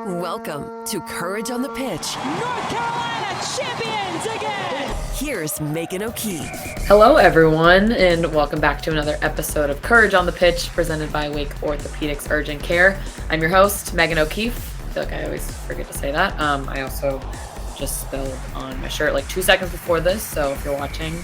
Welcome to Courage on the Pitch. North Carolina champions again! Here's Megan O'Keefe. Hello, everyone, and welcome back to another episode of Courage on the Pitch, presented by Wake Orthopedics Urgent Care. I'm your host, Megan O'Keefe. I feel like I always forget to say that. I also just spilled on my shirt like 2 seconds before this, so if you're watching,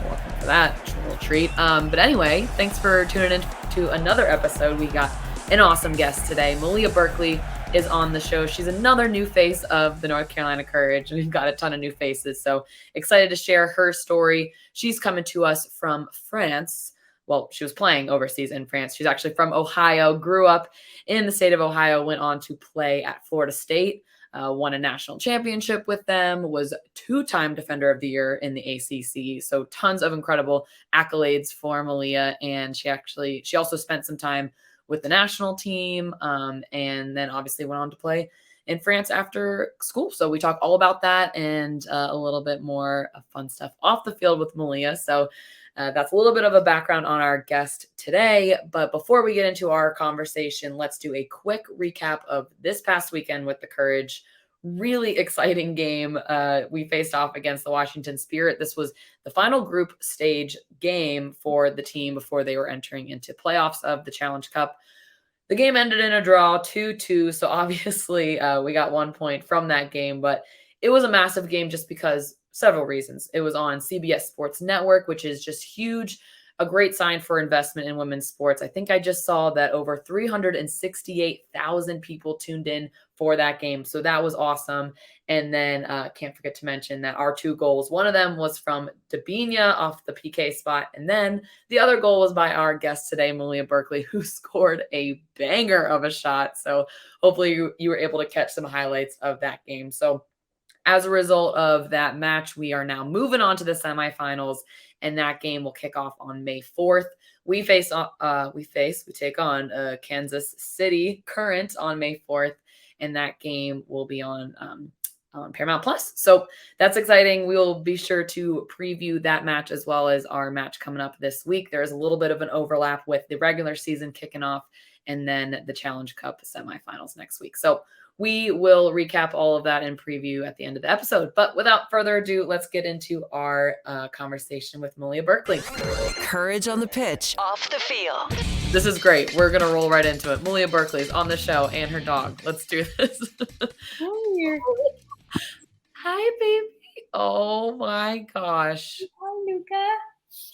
welcome for that. It's a little treat. But anyway, thanks for tuning in to another episode. We got an awesome guest today. Malia Berkley is on the show. She's another new face of the North Carolina Courage. We've got a ton of new faces, so excited to share her story. She's coming to us from France. Well, she was playing overseas in France. She's actually from Ohio, grew up in the state of Ohio, went on to play at Florida State, won a national championship with them, was two-time Defender of the Year in the ACC. So tons of incredible accolades for Malia. And she also spent some time with the national team, and then obviously went on to play in France after school. So we talk all about that and a little bit more fun stuff off the field with Malia. So that's a little bit of a background on our guest today. But before we get into our conversation, let's do a quick recap of this past weekend with the Courage. Really exciting game. We faced off against the Washington Spirit. This was the final group stage game for the team before they were entering into playoffs of the Challenge Cup. The game ended in a draw, 2-2. So obviously we got 1 point from that game, but it was a massive game just because several reasons. It was on CBS Sports Network, which is just huge. A great sign for investment in women's sports. I think I just saw that over 368,000 people tuned in for that game. So that was awesome. And then can't forget to mention that our two goals, one of them was from Dabinia off the PK spot. And then the other goal was by our guest today, Malia Berkley, who scored a banger of a shot. So hopefully you were able to catch some highlights of that game. So as a result of that match, we are now moving on to the semifinals, and that game will kick off on May 4th. We take on Kansas City Current on May 4th, and that game will be on Paramount Plus. So that's exciting. We will be sure to preview that match as well as our match coming up this week. There is a little bit of an overlap with the regular season kicking off and then the Challenge Cup semifinals next week. So we will recap all of that and preview at the end of the episode. But without further ado, let's get into our conversation with Malia Berkley. Courage on the Pitch. Off the field. This is great. We're going to roll right into it. Malia Berkley is on the show and her dog. Let's do this. Hi, baby. Oh, my gosh. Hi, Luca.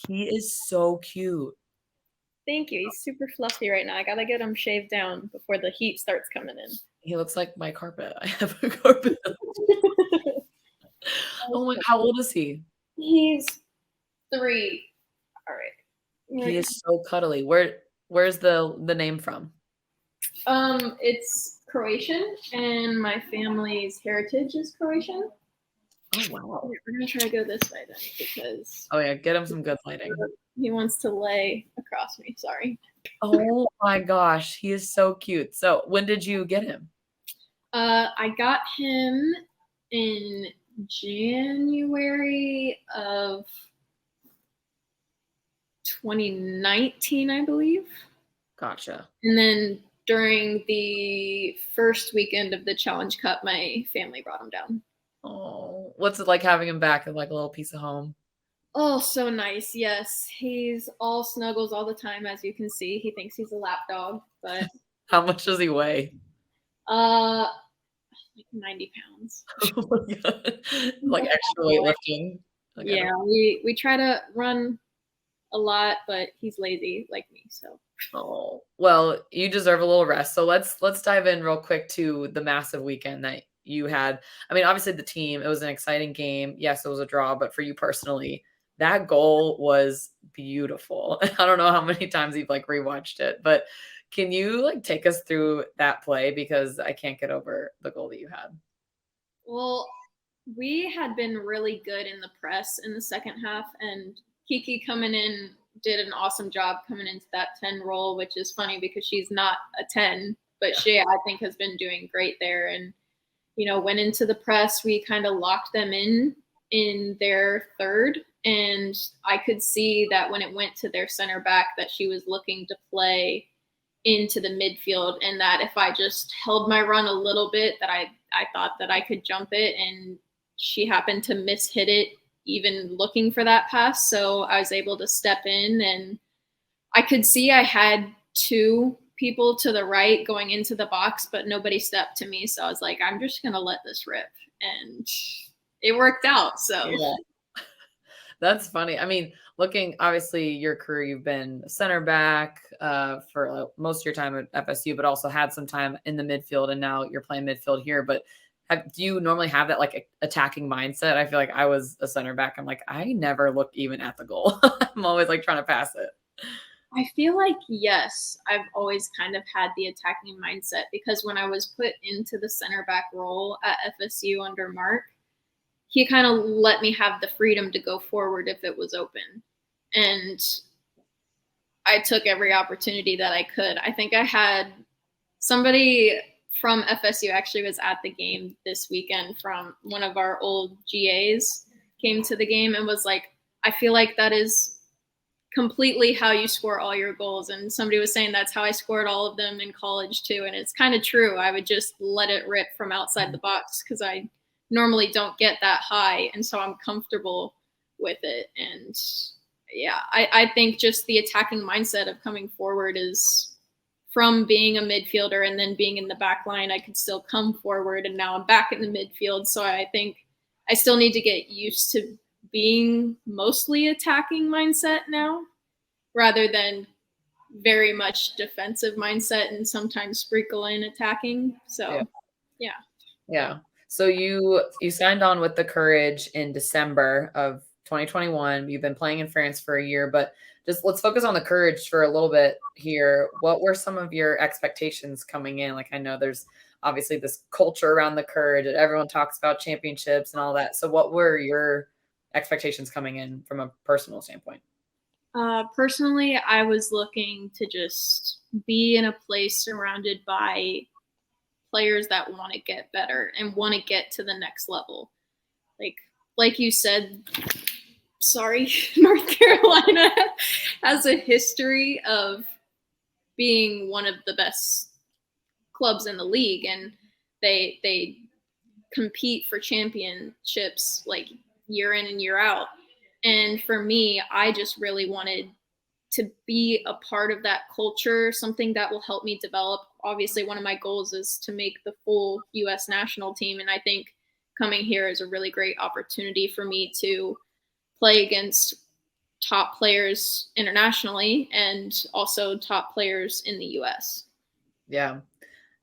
He is so cute. Thank you. He's super fluffy right now. I got to get him shaved down before the heat starts coming in. He looks like my carpet. I have a carpet. Oh my, how old is he? He's 3. All right. He is so cuddly. Where's the name from? It's Croatian, and my family's heritage is Croatian. Oh wow. We're gonna try to go this way then, because oh yeah, get him some good lighting. He wants to lay across me. Sorry. Oh my gosh, he is so cute. So when did you get him? I got him in January of 2019, I believe. Gotcha. And then during the first weekend of the Challenge Cup, my family brought him down. Oh, what's it like having him back in like a little piece of home? Oh, so nice. Yes. He's all snuggles all the time, as you can see. He thinks he's a lap dog, but How much does he weigh? Like 90 pounds. Oh my God. Like extra weightlifting. Like, yeah, we try to run a lot, but he's lazy like me, so. Oh, well, you deserve a little rest. So let's dive in real quick to the massive weekend that you had. I mean, obviously the team, it was an exciting game. Yes, it was a draw, but for you personally, that goal was beautiful. I don't know how many times you've like rewatched it, but can you like take us through that play? Because I can't get over the goal that you had. Well, we had been really good in the press in the second half, and Kiki coming in did an awesome job coming into that 10 role, which is funny because she's not a 10, but she, I think, has been doing great there. And, went into the press. We kind of locked them in their third, and I could see that when it went to their center back that she was looking to play into the midfield, and that if I just held my run a little bit, that I thought that I could jump it, and she happened to hit it even looking for that pass. So I was able to step in, and I could see I had 2 people to the right going into the box, but nobody stepped to me. So I was like, I'm just going to let this rip. And it worked out. So Yeah. That's funny. I mean, looking obviously your career, you've been center back for most of your time at FSU, but also had some time in the midfield, and now you're playing midfield here. But do you normally have that like attacking mindset? I feel like I was a center back. I'm like, I never look even at the goal. I'm always like trying to pass it. I feel like, yes, I've always kind of had the attacking mindset, because when I was put into the center back role at FSU under Mark, he kind of let me have the freedom to go forward if it was open. And I took every opportunity that I could. I think I had somebody from FSU actually was at the game this weekend from one of our old GAs, came to the game and was like, I feel like that is completely how you score all your goals. And somebody was saying that's how I scored all of them in college too. And it's kind of true. I would just let it rip from outside the box, because I normally don't get that high. And so I'm comfortable with it. And yeah, I think just the attacking mindset of coming forward is from being a midfielder and then being in the back line, I could still come forward, and now I'm back in the midfield. So I think I still need to get used to being mostly attacking mindset now, rather than very much defensive mindset and sometimes sprinkle in attacking. So yeah. So you signed on with the Courage in December of 2021. You've been playing in France for a year, but just let's focus on the Courage for a little bit here. What were some of your expectations coming in? Like, I know there's obviously this culture around the Courage that everyone talks about, championships and all that. So what were your expectations coming in from a personal standpoint? Personally, I was looking to just be in a place surrounded by players that want to get better and want to get to the next level. Like you said, North Carolina has a history of being one of the best clubs in the league, and they compete for championships like year in and year out. And for me, I just really wanted to be a part of that culture, something that will help me develop. Obviously, one of my goals is to make the full U.S. national team. And I think coming here is a really great opportunity for me to play against top players internationally and also top players in the U.S. Yeah.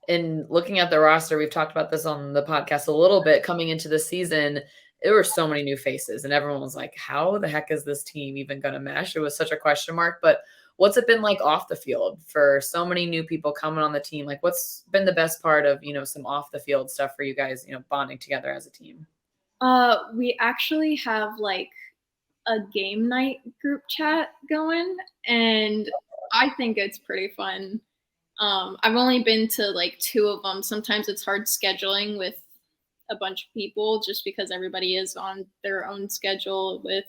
And looking at the roster, we've talked about this on the podcast a little bit coming into the season. There were so many new faces, and everyone was like, how the heck is this team even going to mesh? It was such a question mark. But what's it been like off the field for so many new people coming on the team? Like, what's been the best part of, some off the field stuff for you guys, bonding together as a team? We actually have like a game night group chat going, and I think it's pretty fun. I've only been to like 2 of them. Sometimes it's hard scheduling with a bunch of people just because everybody is on their own schedule with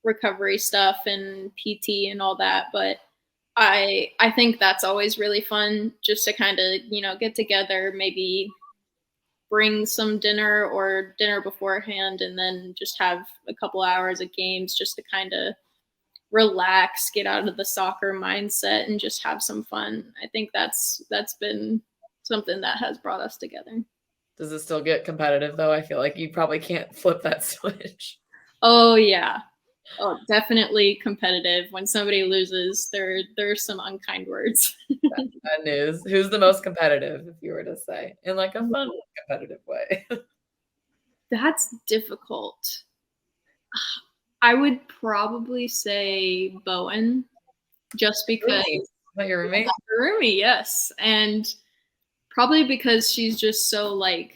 recovery stuff and PT and all that. But I think that's always really fun, just to kind of, get together, maybe bring some dinner or dinner beforehand, and then just have a couple hours of games just to kind of relax, get out of the soccer mindset, and just have some fun. I think that's been something that has brought us together. Does it still get competitive, though? I feel like you probably can't flip that switch. Oh, yeah. Oh, definitely competitive. When somebody loses, there's some unkind words. That's bad news. Who's the most competitive, if you were to say, in like a fun, competitive way? That's difficult. I would probably say Bowen, just because. Is that your roommate? Roomie, yes. And probably because she's just so like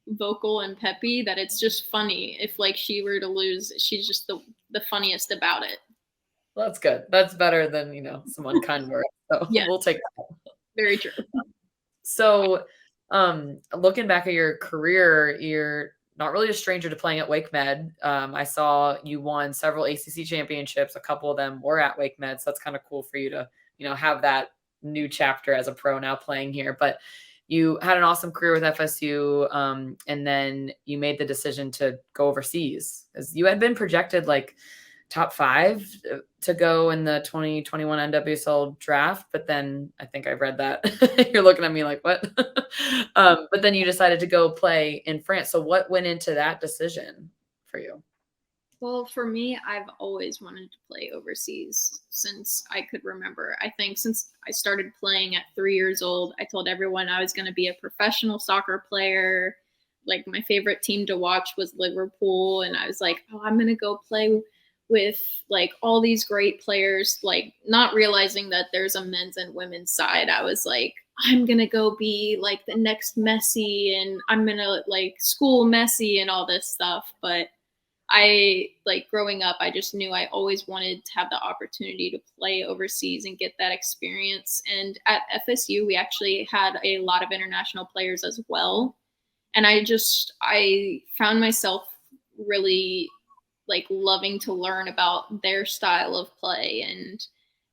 vocal and peppy that it's just funny. If like she were to lose, she's just the funniest about it. Well, that's good. That's better than, some unkind words. So Yes. We'll take that. Very true. So looking back at your career, you're not really a stranger to playing at Wake Med. I saw you won several ACC championships. A couple of them were at Wake Med. So that's kind of cool for you to, have that new chapter as a pro now playing here, but you had an awesome career with FSU. And then you made the decision to go overseas, as you had been projected like top 5 to go in the 2021 NWSL draft. But then I think I read that you're looking at me like, what? But then you decided to go play in France. So what went into that decision for you? Well, for me, I've always wanted to play overseas since I could remember. I think since I started playing at 3 years old, I told everyone I was going to be a professional soccer player. Like, my favorite team to watch was Liverpool, and I was like, oh, I'm going to go play with like all these great players, like not realizing that there's a men's and women's side. I was like, I'm going to go be like the next Messi, and I'm going to like school Messi and all this stuff. But I, like, growing up, I just knew I always wanted to have the opportunity to play overseas and get that experience. And at FSU, we actually had a lot of international players as well. And I found myself really like loving to learn about their style of play and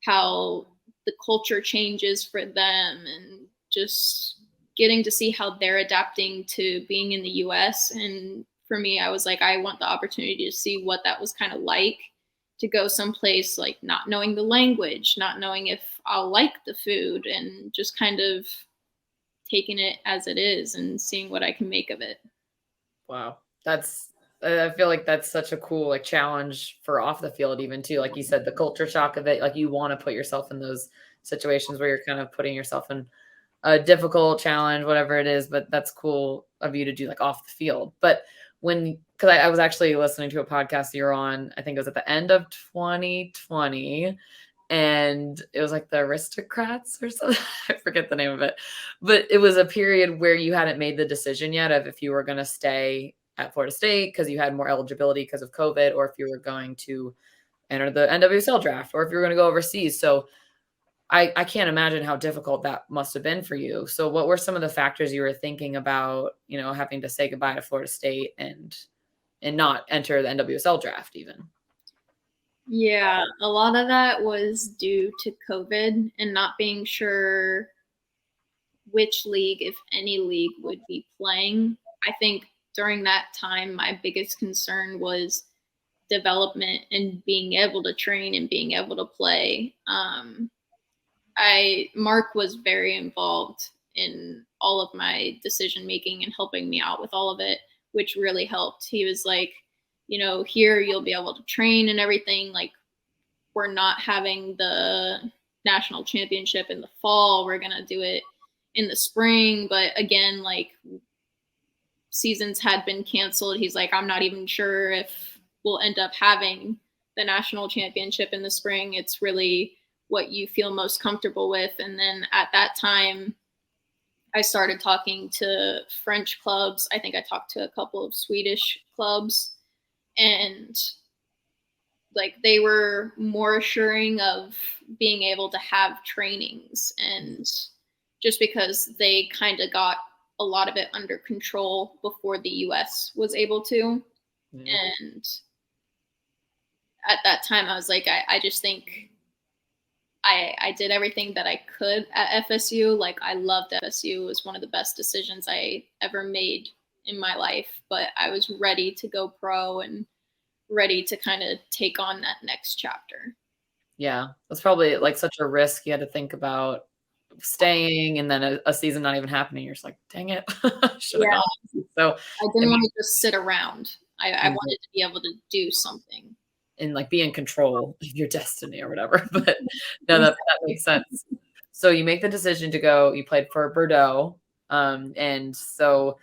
how the culture changes for them, and just getting to see how they're adapting to being in the US. And for me, I was like, I want the opportunity to see what that was kind of like, to go someplace like not knowing the language, not knowing if I'll like the food, and just kind of taking it as it is and seeing what I can make of it. Wow. I feel like that's such a cool like challenge for off the field even too. Like you said, the culture shock of it, like you want to put yourself in those situations where you're kind of putting yourself in a difficult challenge, whatever it is, but that's cool of you to do like off the field. But because I was actually listening to a podcast you're on, I think it was at the end of 2020, and it was like the Aristocrats or something. I forget the name of it, but it was a period where you hadn't made the decision yet of if you were going to stay at Florida State because you had more eligibility because of COVID, or if you were going to enter the NWSL draft, or if you were going to go overseas. So I can't imagine how difficult that must have been for you. So what were some of the factors you were thinking about, having to say goodbye to Florida State and not enter the NWSL draft even? Yeah, a lot of that was due to COVID and not being sure which league, if any league, would be playing. I think during that time, my biggest concern was development and being able to train and being able to play. Mark was very involved in all of my decision making and helping me out with all of it, which really helped. He was like, here you'll be able to train and everything. Like, we're not having the national championship in the fall. We're going to do it in the spring. But again, like, seasons had been canceled. He's like, I'm not even sure if we'll end up having the national championship in the spring. It's really what you feel most comfortable with. And then at that time, I started talking to French clubs. I think I talked to a couple of Swedish clubs, and like they were more assuring of being able to have trainings, and just because they kind of got a lot of it under control before the US was able to. Mm-hmm. And at that time, I was like, I just think I did everything that I could at FSU. Like, I loved FSU. It was one of the best decisions I ever made in my life, but I was ready to go pro and ready to kind of take on that next chapter. Yeah, that's probably like such a risk. You had to think about staying and then a season not even happening. You're just like, dang it. Should have gone. So I didn't want to just sit around. I wanted to be able to do something and like be in control of your destiny or whatever. But no, that makes sense. So you make the decision to go. You played for Bordeaux, and so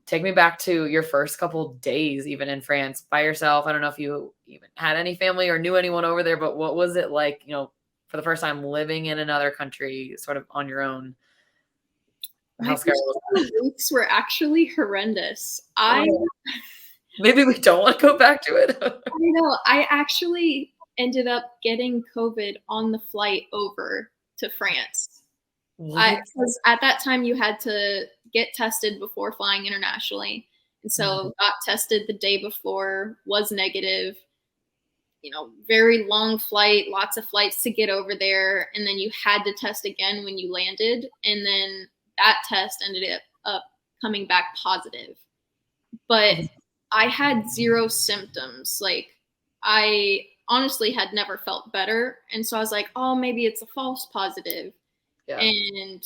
take me back to your first couple days, even in France by yourself. I don't know if you even had any family or knew anyone over there, but what was it like, for the first time living in another country, sort of on your own? How scary was that? The weeks were actually horrendous. Maybe we don't want to go back to it. I know. I actually ended up getting COVID on the flight over to France. Because at that time you had to get tested before flying internationally. And so got tested the day before, was negative. very long flight, lots of flights to get over there. And then you had to test again when you landed. And then that test ended up coming back positive. But I had 0 symptoms. Like, I honestly had never felt better. And so I was like, oh, maybe it's a false positive. Yeah. And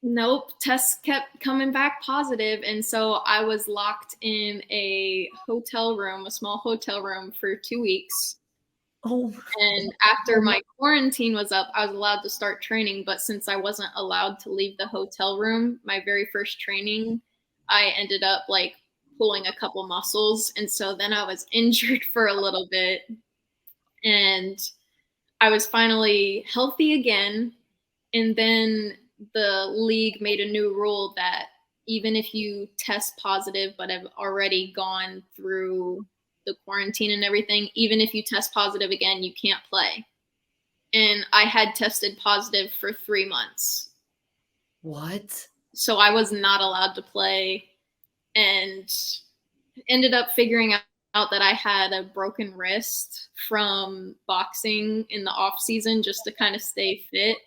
nope, tests kept coming back positive. And so I was locked in a hotel room, a small hotel room, for 2 weeks. Oh. And after my quarantine was up, I was allowed to start training. But since I wasn't allowed to leave the hotel room, my very first training, I ended up like pulling a couple muscles. And so then I was injured for a little bit. And I was finally healthy again. And then the league made a new rule that even if you test positive but have already gone through the quarantine and everything, even if you test positive again, you can't play. And I had tested positive for 3 months. What? So I was not allowed to play, and ended up figuring out that I had a broken wrist from boxing in the off season just to kind of stay fit.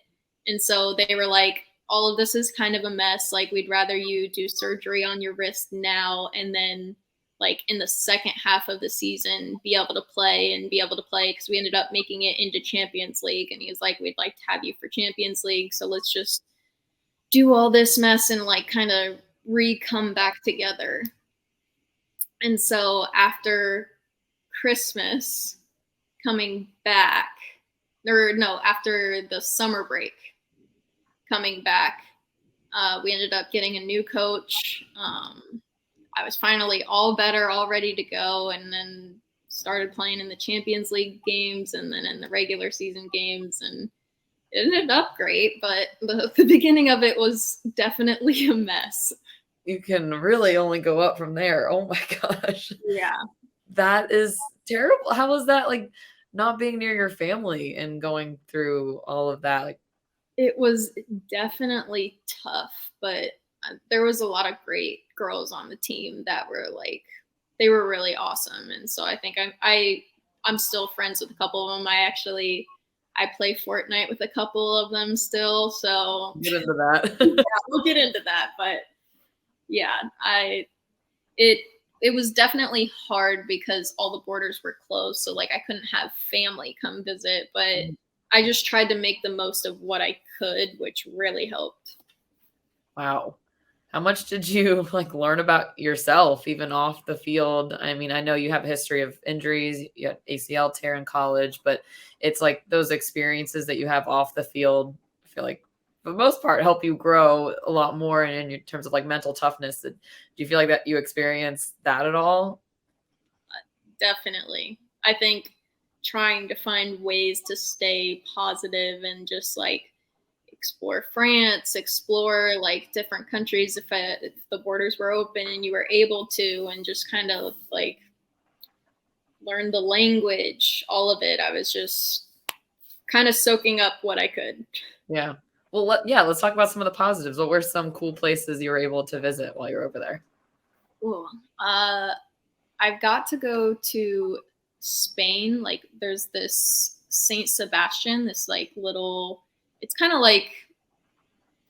And so they were like, all of this is kind of a mess. Like, we'd rather you do surgery on your wrist now, and then like in the second half of the season be able to play, because we ended up making it into Champions League. And he was like, we'd like to have you for Champions League. So let's just do all this mess and like kind of come back together. And so after Christmas coming back, after the summer break coming back, we ended up getting a new coach. I was finally all better, all ready to go, and then started playing in the Champions League games and then in the regular season games, and it ended up great, but the beginning of it was definitely a mess. You can really only go up from there. Oh my gosh. Yeah. That is terrible. How was that, like, not being near your family and going through all of that? Like, it was definitely tough, but there was a lot of great girls on the team that were like, they were really awesome. And so I think I'm still friends with a couple of them. I play Fortnite with a couple of them still. So get into that. Yeah, we'll get into that. But yeah, it was definitely hard because all the borders were closed. So like I couldn't have family come visit, but I just tried to make the most of what I could, which really helped. Wow. How much did you like learn about yourself even off the field? I mean, I know you have a history of injuries, you had ACL tear in college, but it's like those experiences that you have off the field, I feel like for the most part help you grow a lot more in terms of like mental toughness. Do you feel like that you experienced that at all? Definitely. I think trying to find ways to stay positive and just like explore France, explore like different countries if the borders were open and you were able to, and just kind of like learn the language, all of it. I was just kind of soaking up what I could. Yeah. Well, let's talk about some of the positives. What were some cool places you were able to visit while you were over there? Ooh, I've got to go to Spain. Like there's this Saint Sebastian, this like little, it's kind of like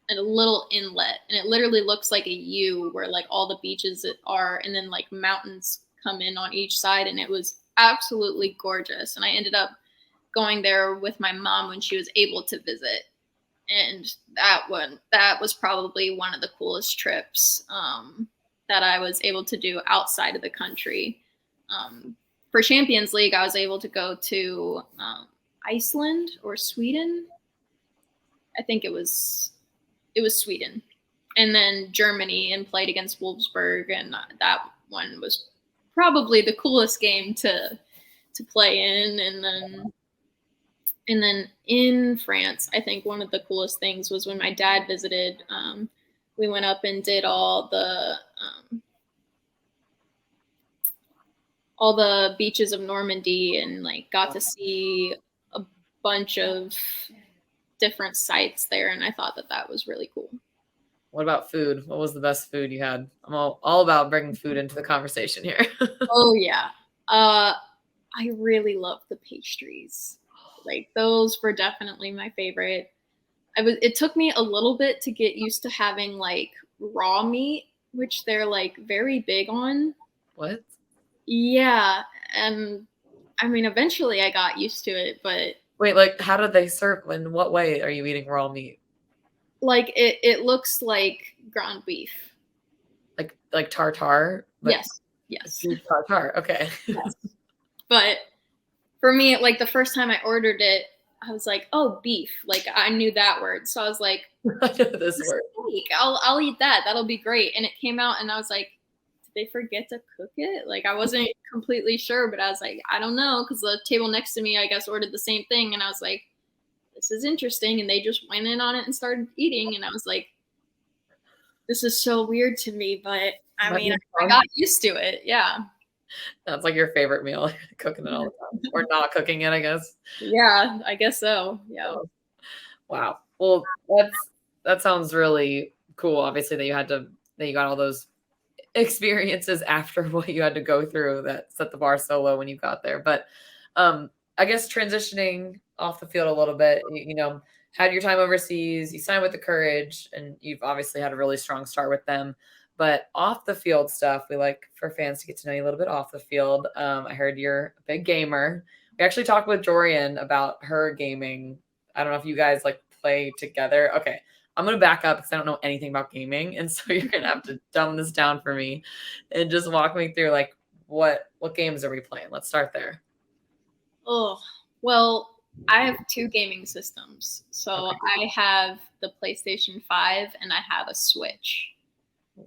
a little inlet, and it literally looks like a U where like all the beaches are, and then like mountains come in on each side, and it was absolutely gorgeous. And I ended up going there with my mom when she was able to visit, and that was probably one of the coolest trips that I was able to do outside of the country. For Champions League, I was able to go to Iceland or Sweden. I think it was Sweden, and then Germany, and played against Wolfsburg, and that one was probably the coolest game to play in. And then in France, I think one of the coolest things was when my dad visited. We went up and did all the beaches of Normandy, and like got to see a bunch of different sites there, and I thought that was really cool. What about food? What was the best food you had? I'm all about bringing food into the conversation here. Oh yeah, I I really love the pastries. Like those were definitely my favorite. It took me a little bit to get used to having like raw meat, which they're like very big on. What? Yeah, and I mean eventually I got used to it, but Wait, like how do they serve? In what way are you eating raw meat? like it looks like ground beef. Like tartare? But Yes. Yes. beef tartare. Okay. Yes. But for me, like the first time I ordered it, I was like, "Oh, beef!" Like I knew that word, so I was like, I know this word. "Steak, I'll eat that. That'll be great." And it came out, and I was like, "Did they forget to cook it?" Like I wasn't completely sure, but I was like, "I don't know," because the table next to me, I guess, ordered the same thing, and I was like, "This is interesting," and they just went in on it and started eating, and I was like, "This is so weird to me," but I mean, I got used to it. Yeah. That's like your favorite meal, cooking it all the time, or not cooking it, I guess. Yeah, I guess so. Yeah. Wow. Well, that sounds really cool. Obviously, that you got all those experiences after what you had to go through that set the bar so low when you got there. But I guess transitioning off the field a little bit, had your time overseas, you signed with the Courage, and you've obviously had a really strong start with them. But off the field stuff, we like for fans to get to know you a little bit off the field. I heard you're a big gamer. We actually talked with Jorian about her gaming. I don't know if you guys like play together. Okay. I'm going to back up because I don't know anything about gaming. And so you're going to have to dumb this down for me and just walk me through like what games are we playing? Let's start there. Oh, well, I have two gaming systems. So Okay. I have the PlayStation 5 and I have a Switch.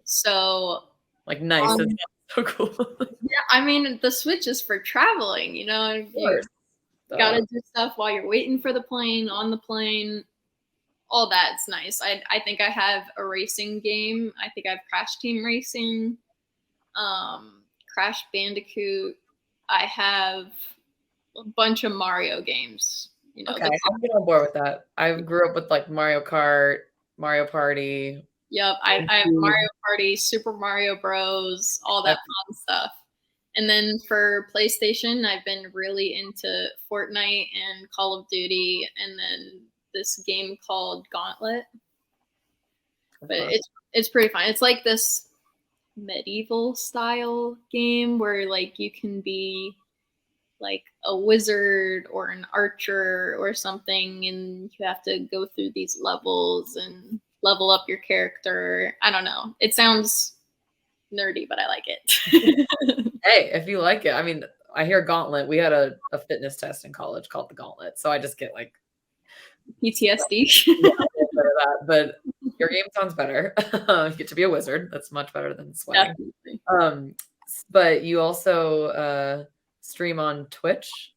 So Like nice. That's so cool. yeah, I mean the Switch is for traveling, you course. gotta do stuff while you're waiting for the plane, on the plane. All that's nice. I think I have a racing game. I think I have Crash Team Racing, Crash Bandicoot. I have a bunch of Mario games. Okay, I'm getting on board with that. I grew up with like Mario Kart, Mario Party. Yep, I have Mario Party, Super Mario Bros, all that fun stuff. And then for PlayStation, I've been really into Fortnite and Call of Duty, and then this game called Gauntlet. But it's pretty fun. It's like this medieval style game where like you can be like a wizard or an archer or something, and you have to go through these levels and level up your character. I don't know. It sounds nerdy, but I like it. Hey, if you like it. I mean, I hear Gauntlet. We had a fitness test in college called the Gauntlet. So I just get like PTSD. But your game sounds better. You get to be a wizard. That's much better than sweating. Definitely. But you also stream on Twitch.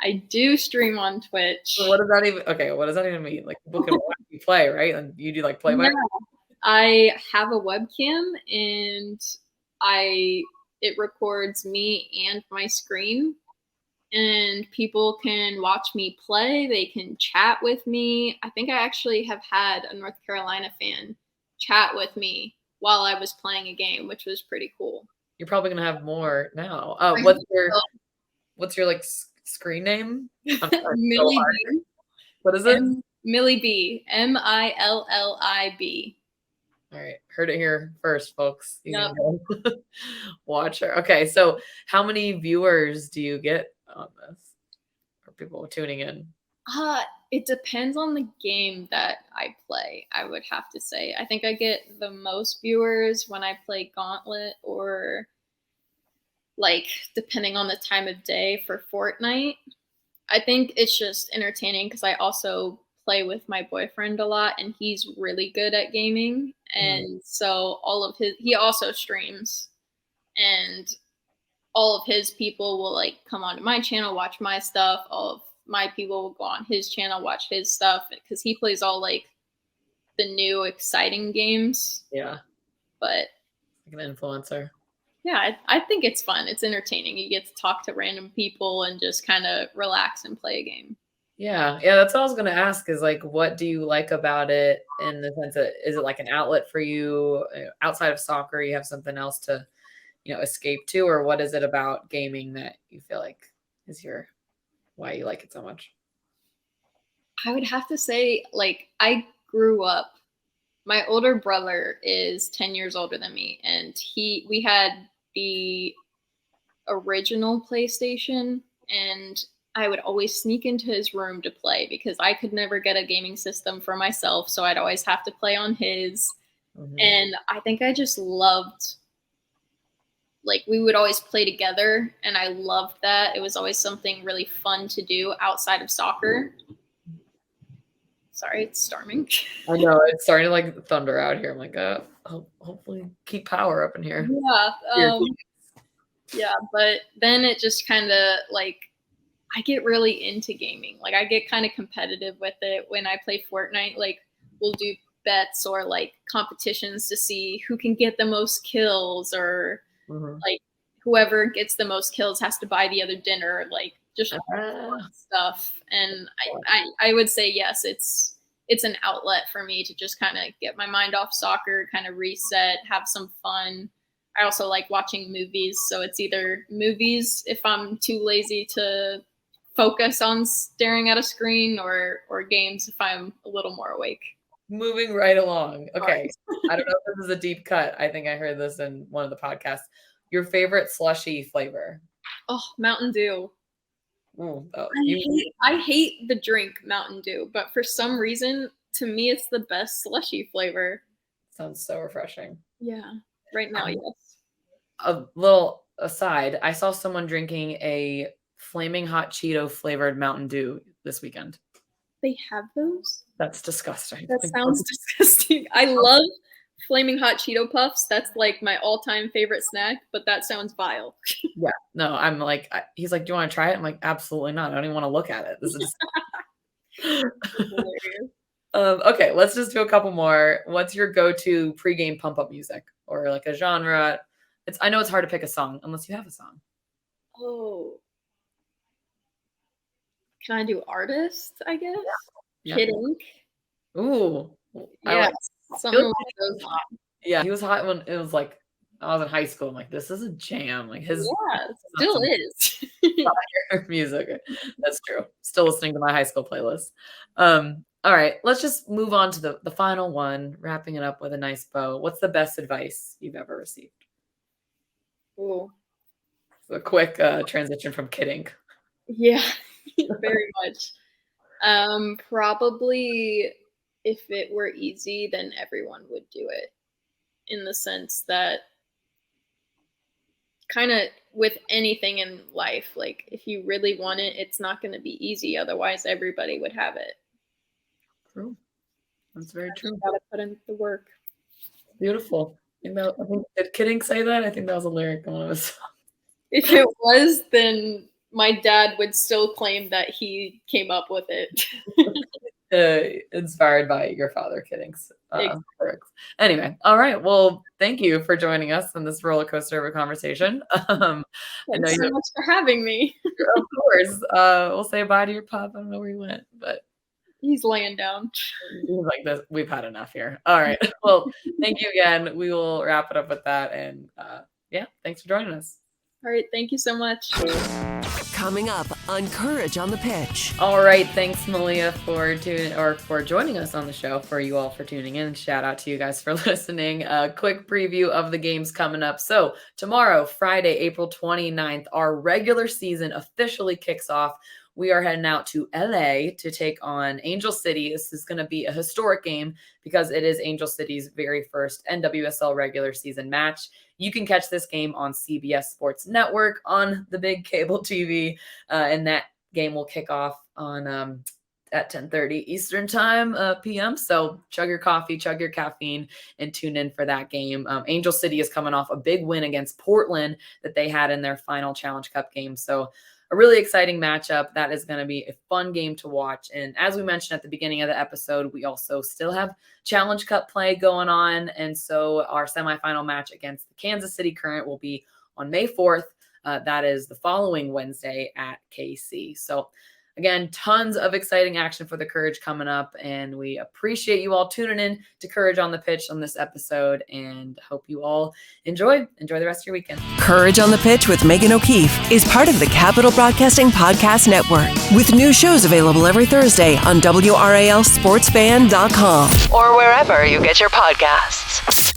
I do stream on Twitch. So what does that even mean? Like people can watch you play, right? And you do like play by. I have a webcam and it records me and my screen, and people can watch me play. They can chat with me. I think I actually have had a North Carolina fan chat with me while I was playing a game, which was pretty cool. You're probably gonna have more now. What's your like screen name? Millie B. What is it? Millie B. MILLIB. All right, heard it here first, folks. You Yep. can go watch her. Okay, so how many viewers do you get on this? Or people tuning in? It depends on the game that I play, I would have to say. I think I get the most viewers when I play Gauntlet, or like depending on the time of day for Fortnite. I think it's just entertaining because I also play with my boyfriend a lot, and he's really good at gaming. And so he also streams, and all of his people will like come onto my channel, watch my stuff. All of my people will go on his channel, watch his stuff, because he plays all like the new exciting games. Yeah. But like an influencer. Yeah, I think it's fun. It's entertaining. You get to talk to random people and just kind of relax and play a game. Yeah, that's what I was going to ask is like, what do you like about it in the sense that, is it like an outlet for you outside of soccer? You have something else to, escape to, or what is it about gaming that you feel like why you like it so much? I would have to say, like, I grew up, my older brother is 10 years older than me, and we had the original PlayStation, and I would always sneak into his room to play because I could never get a gaming system for myself, so I'd always have to play on his. And I think I just loved, like, we would always play together, and I loved that. It was always something really fun to do outside of soccer. Sorry, it's storming. I know, it's starting to like thunder out here. I'm like, hopefully keep power up in here. Yeah, but then it just kind of, like, I get really into gaming. Like, I get kind of competitive with it when I play Fortnite. Like, we'll do bets or like competitions to see who can get the most kills, or like whoever gets the most kills has to buy the other dinner, like just stuff. And I would say yes, it's an outlet for me to just kind of get my mind off soccer, kind of reset, have some fun. I also like watching movies, so it's either movies if I'm too lazy to focus on staring at a screen, or games if I'm a little more awake. Moving right along. Okay. I don't know if this is a deep cut. I think I heard this in one of the podcasts. Your favorite slushy flavor? Oh, Mountain Dew. Ooh, I hate the drink Mountain Dew, but for some reason, to me, it's the best slushy flavor. Sounds so refreshing. Yeah. Right now, yes. A little aside, I saw someone drinking a flaming hot Cheeto flavored Mountain Dew this weekend. They have those? That's disgusting. That sounds disgusting. I love flaming hot Cheeto Puffs. That's like my all-time favorite snack, but that sounds vile. Yeah. No, I'm like, he's like, do you want to try it? I'm like, absolutely not. I don't even want to look at it. This is hilarious. Okay, let's just do a couple more. What's your go-to pregame pump-up music, or like a genre? I know it's hard to pick a song unless you have a song. Oh. Can I do artist, I guess? Yeah. Kid Ink. Ooh. Yeah. Something like those. Yeah, he was hot when it was like I was in high school. I'm like, this is a jam. Like his still is. Music. That's true. Still listening to my high school playlist. All right, let's just move on to the final one, wrapping it up with a nice bow. What's the best advice you've ever received? Ooh. A quick transition from Kid Ink. Yeah, very much. Probably if it were easy, then everyone would do it, in the sense that kind of with anything in life, like if you really want it, it's not going to be easy. Otherwise, everybody would have it. True. That's very true. Got to put in the work. Beautiful. I think, did Kid Ink say that? I think that was a lyric on one of his songs. If it was, then my dad would still claim that he came up with it. Inspired by your father, Kid Ink's lyrics. Anyway, all right. Well, thank you for joining us in this roller coaster of a conversation. Thanks so much for having me. Of course. We'll say bye to your pup. I don't know where he went, but he's laying down. He's like this. We've had enough here. All right. Well, thank you again. We will wrap it up with that. And yeah, thanks for joining us. All right. Thank you so much. Coming up on Courage on the Pitch. All right. Thanks, Malia, for joining us on the show. For you all for tuning in. Shout out to you guys for listening. A quick preview of the games coming up. So tomorrow, Friday, April 29th, our regular season officially kicks off. We are heading out to LA to take on Angel City. This is going to be a historic game because it is Angel City's very first NWSL regular season match. You can catch this game on CBS Sports Network on the big cable TV, and that game will kick off on at 10:30 Eastern time p.m. So chug your coffee, chug your caffeine, and tune in for that game. Angel City is coming off a big win against Portland that they had in their final Challenge Cup game. So a really exciting matchup. That is going to be a fun game to watch. And as we mentioned at the beginning of the episode, we also still have Challenge Cup play going on. And so our semifinal match against the Kansas City Current will be on May 4th. That is the following Wednesday at KC. So Again, tons of exciting action for the Courage coming up, and we appreciate you all tuning in to Courage on the Pitch on this episode, and hope you all enjoy the rest of your weekend. Courage on the Pitch with Megan O'Keefe is part of the Capital Broadcasting Podcast Network, with new shows available every Thursday on WRALSportsFan.com or wherever you get your podcasts.